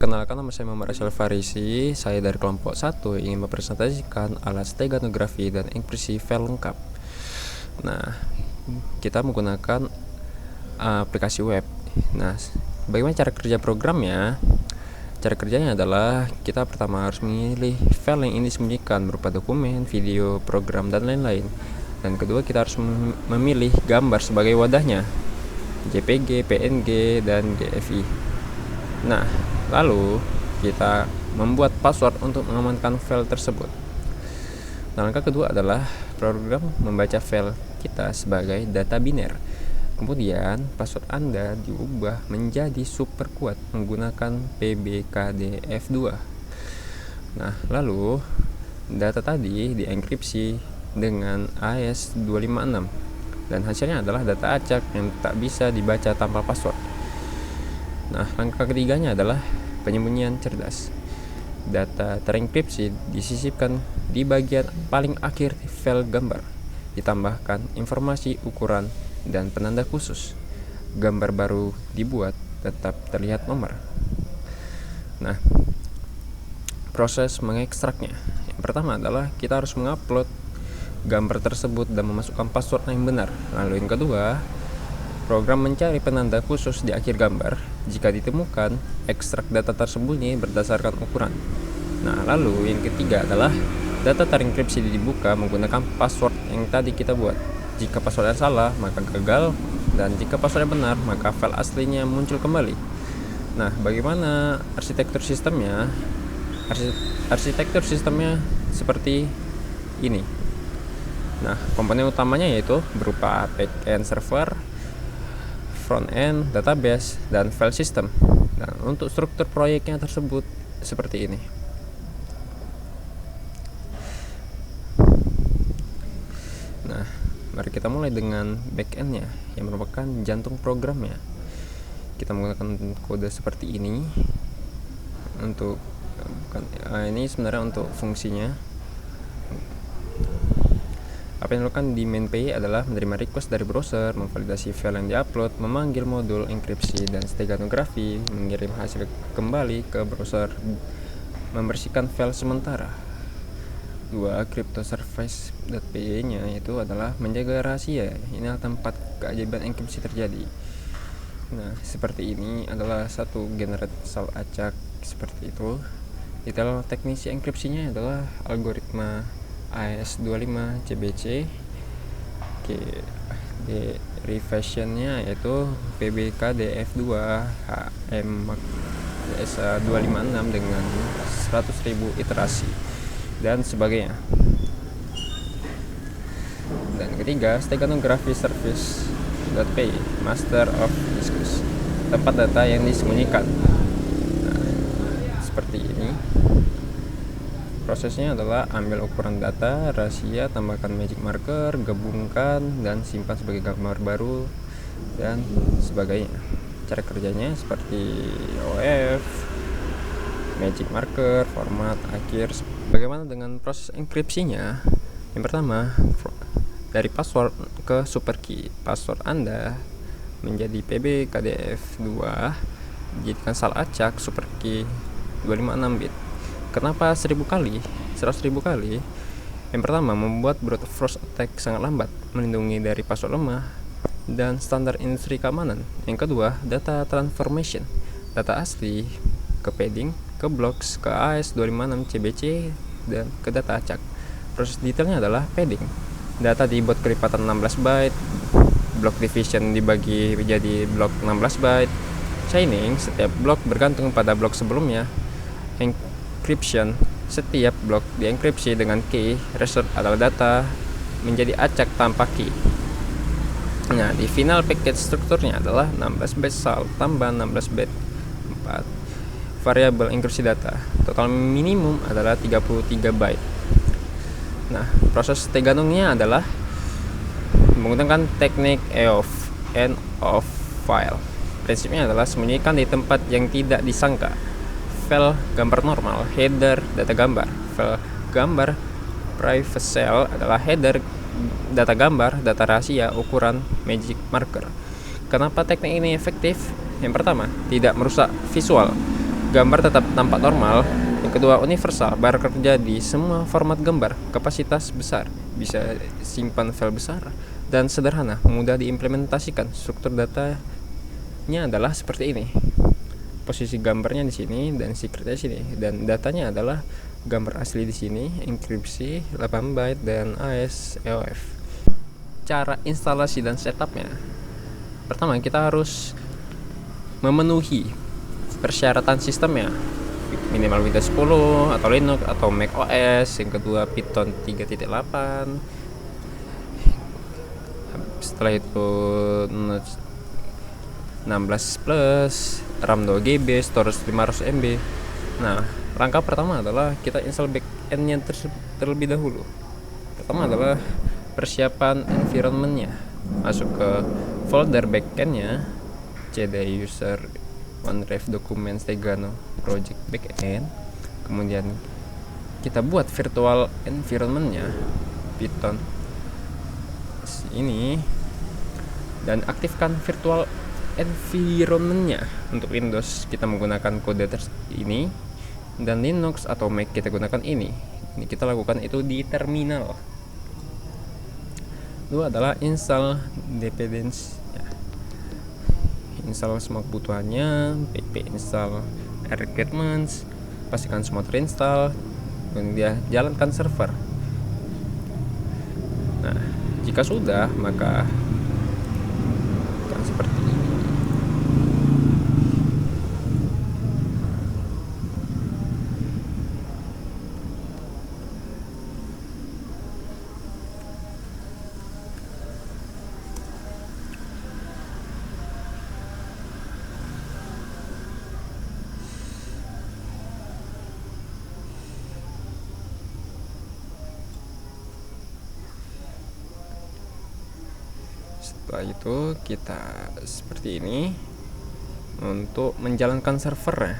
Kenalkan, nama saya Muhammad Rasyal Farisi. Saya dari kelompok 1 ingin mempresentasikan alat steganografi dan enkripsi file lengkap. Nah, kita menggunakan aplikasi web. Nah, bagaimana cara kerja programnya? Cara kerjanya adalah kita pertama harus memilih file yang ingin disembunyikan berupa dokumen, video, program, dan lain-lain. Dan kedua, kita harus memilih gambar sebagai wadahnya, JPG, PNG, dan GFI. Nah, lalu kita membuat password untuk mengamankan file tersebut. Nah, langkah kedua adalah program membaca file kita sebagai data biner. Kemudian password Anda diubah menjadi super kuat menggunakan PBKDF2. Nah, lalu data tadi dienkripsi dengan AES256 dan hasilnya adalah data acak yang tak bisa dibaca tanpa password. Nah, langkah ketiganya adalah penyembunyian cerdas. Data terenkripsi disisipkan di bagian paling akhir file gambar, ditambahkan informasi ukuran dan penanda khusus. Gambar baru dibuat tetap terlihat nomor. Nah, proses mengekstraknya. Yang pertama adalah kita harus mengupload gambar tersebut dan memasukkan password yang benar. Lalu yang kedua, program mencari penanda khusus di akhir gambar. Jika ditemukan, ekstrak data tersembunyi berdasarkan ukuran. Nah, lalu yang ketiga adalah data terenkripsi dibuka menggunakan password yang tadi kita buat. Jika passwordnya salah, maka gagal, dan jika passwordnya benar, maka file aslinya muncul kembali. Nah, bagaimana arsitektur sistemnya? Arsitektur sistemnya seperti ini. Nah, komponen utamanya yaitu berupa backend server, front-end, database, dan file system. Dan untuk struktur proyeknya tersebut seperti ini. Nah, mari kita mulai dengan backend-nya yang merupakan jantung programnya. Kita menggunakan kode seperti ini untuk ini sebenarnya untuk fungsinya. Apa yang dilakukan di main page adalah menerima request dari browser, memvalidasi file yang diupload, memanggil modul enkripsi dan steganografi, mengirim hasil kembali ke browser, membersihkan file sementara. 2. CryptoService.py-nya itu adalah menjaga rahasia. Inilah tempat keajaiban enkripsi terjadi. Nah, seperti ini adalah satu generate sal acak seperti itu. Detail teknisi enkripsinya adalah algoritma AES25 CBC. Derivationnya yaitu PBKDF2 HM256 dengan 100.000 iterasi dan sebagainya. Dan ketiga, steganography service.py, master of discourse, tempat data yang disembunyikan. Nah, seperti ini. Prosesnya adalah ambil ukuran data, rahasia, tambahkan magic marker, gabungkan, dan simpan sebagai gambar baru, dan sebagainya. Cara kerjanya seperti OF, magic marker, format, akhir. Bagaimana dengan proses enkripsinya? Yang pertama, dari password ke super key. Password Anda menjadi PBKDF2, dijadikan sal acak super key 256 bit. Kenapa 100.000 kali? Yang pertama, membuat brute force attack sangat lambat, melindungi dari password lemah, dan standar industri keamanan. Yang kedua, data transformation, data asli ke padding, ke blocks, ke AES256 CBC, dan ke data acak. Proses detailnya adalah padding. Data dibuat kelipatan 16 byte, block division dibagi menjadi blok 16 byte, chaining, setiap blok bergantung pada blok sebelumnya, encryption, setiap blok dienkripsi dengan key, result adalah data menjadi acak tanpa key. Nah, di final package strukturnya adalah 16 byte sal tambah 16 byte 4 variabel enkripsi data. Total minimum adalah 33 byte. Nah, proses steganongnya adalah menggunakan teknik end of file. Prinsipnya adalah sembunyikan di tempat yang tidak disangka. File gambar normal, header data gambar. File gambar private cell adalah header data gambar, data rahasia, ukuran, magic marker. Kenapa teknik ini efektif? Yang pertama, tidak merusak visual. gambar tetap tampak normal. Yang kedua, universal, bekerja di semua format gambar, kapasitas besar, bisa simpan file besar, dan sederhana, mudah diimplementasikan. Struktur datanya adalah seperti ini. Posisi gambarnya di sini dan secretnya di sini, dan datanya adalah gambar asli di sini, enkripsi 8 byte dan AES-EOF. Cara instalasi dan setupnya. Pertama, kita harus memenuhi persyaratan sistemnya, minimal Windows 10 atau Linux atau Mac OS. Yang kedua, Python 3.8. Setelah itu 16 plus, RAM 2 GB, storage 500 MB. Nah, langkah pertama adalah kita install backend-nya terlebih dahulu. Pertama adalah persiapan environment-nya. Masuk ke folder backend-nya, cd user OneDrive Documents Tegano Project Backend. Kemudian kita buat virtual environment-nya, Python ini, dan aktifkan virtual environment-nya. Untuk Windows kita menggunakan kode ini, dan Linux atau Mac kita gunakan ini. Ini kita lakukan itu di terminal. Dua adalah install dependency. Install semua kebutuhannya, pp install requirements, pastikan semua terinstall, kemudian jalankan server. Nah, jika sudah, maka akan seperti ini. Setelah itu kita seperti ini untuk menjalankan servernya.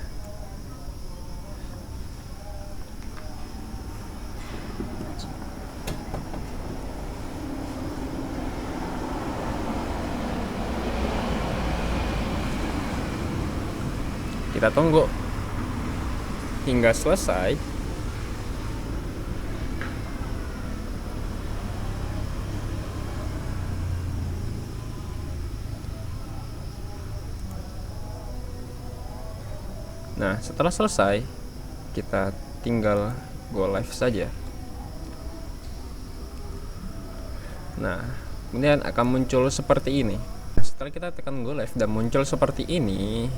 Kita tunggu hingga selesai. Nah, setelah selesai, kita tinggal go live saja. Nah, kemudian akan muncul seperti ini. Setelah kita tekan go live dan muncul seperti ini,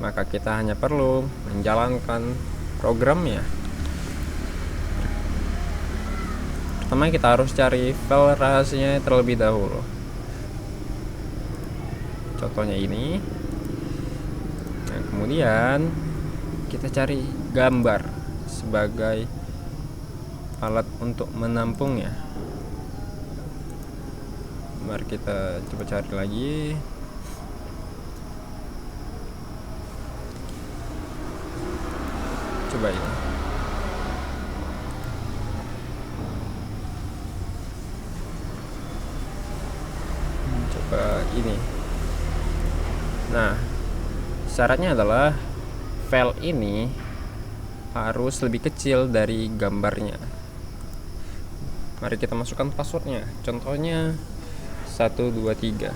maka kita hanya perlu menjalankan programnya. Pertama, kita harus cari file rahasianya terlebih dahulu. Contohnya ini. Nah, kemudian kita cari gambar sebagai alat untuk menampungnya. Mari kita coba cari lagi. Coba ini. Coba ini. Nah, syaratnya adalah file ini harus lebih kecil dari gambarnya. Mari kita masukkan passwordnya. Contohnya 123.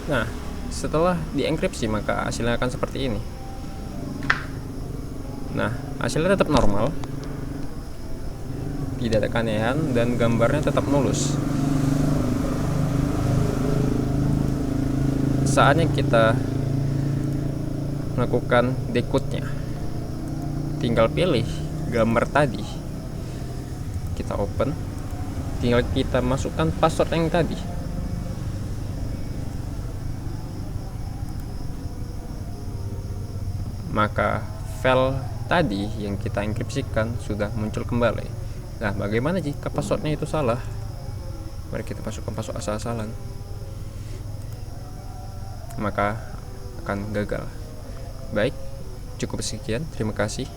Nah, setelah dienkripsi maka hasilnya akan seperti ini. Nah, hasilnya tetap normal, tidak ada keanehan, dan gambarnya tetap mulus. Saatnya kita melakukan decode-nya. Tinggal pilih gambar tadi, kita open, tinggal kita masukkan password yang tadi. Maka file tadi yang kita enkripsikan sudah muncul kembali. Nah, bagaimana jika passwordnya itu salah? Mari kita masukkan password asal-asalan, maka akan gagal. Baik, cukup sekian. Terima kasih.